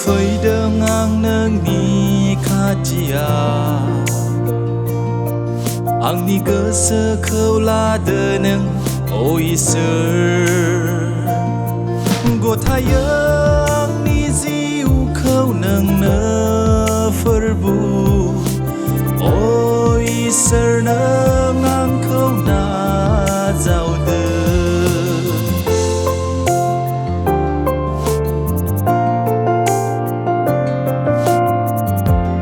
फैदों आं नोंनि खाथियाव आंनि गोसोखौ लादो नों अ इसोर गथायो आंनि जिउखौ नोंनो फोरबु अ इसोर नों आंखौ नाजावदो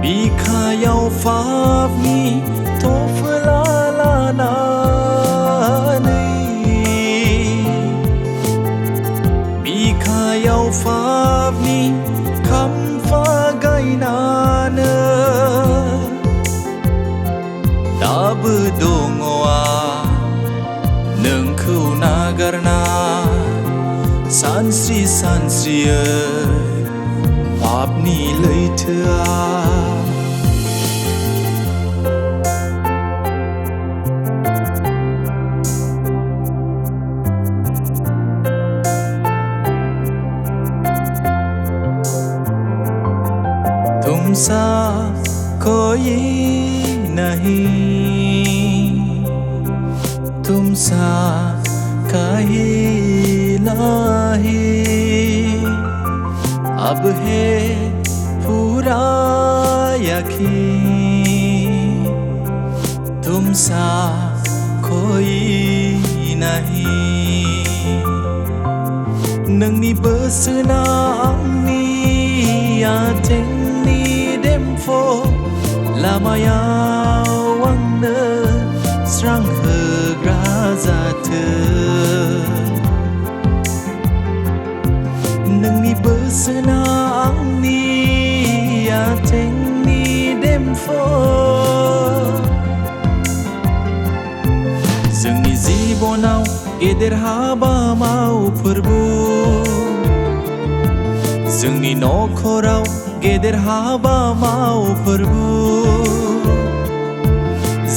बिखायाव पापनि थफला लानानै बिखायाव पापनि खाम्फा गायनानै दाबो दङ नोंखौ नागारना सानस्रि सानस्रियै पापनि लैथोआ तुमसा कोई नहीं तुमसा कहीं नहीं अब है पूरा यकीन तुमसा कोई नहीं नोंनि बोसोना आंनि आथिंनि देमफो लामायाव आंनो स्रां होग्रा जाथो नोंनि बोसोना आंनि आथिंनि देमफो जोंनि जिबनाव गेदेर हाबा माव फोरबु जोंनि नखराव गेदेर हाबा माव फोरबु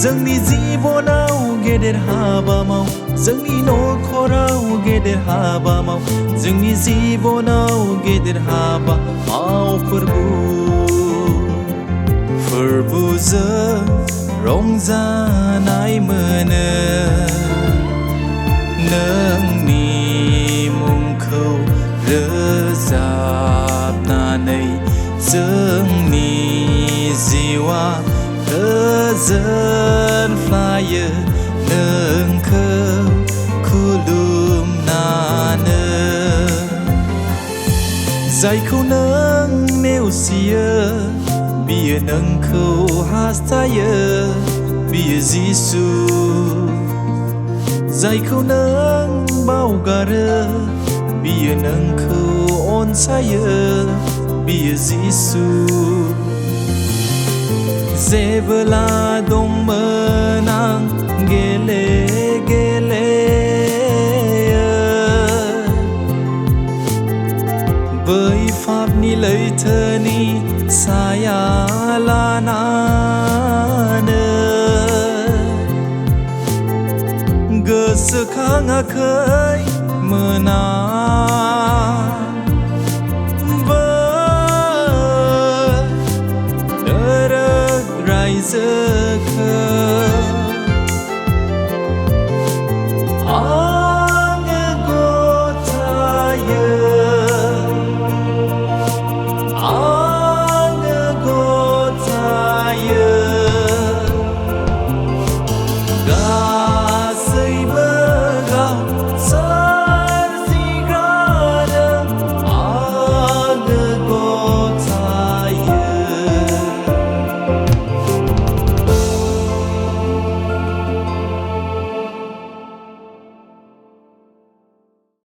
जोंनि जिबनाव गेदेर हाबा माव जोंनि नखराव गेदेर हाबा माव जोंनि जिबनाव गेदेर हाबा माव फोरबुजों रंजानाय मोनो नोंनि मुंखौ रोजाबनानै जोंनि जिउआ गोजोनफ्लायो नोंखौ खुलुमनानै जायखौ नों नेवसियो बियो नोंखौ हास्थायो बियो जिसु जायखौ नों बावगारो बियो नोंखौ अनसायो बियो जिसु जेबोला दंमोन आं गेले गेले बै पापनि लैथोनि साया लानानै गोसोखाङाखै मोना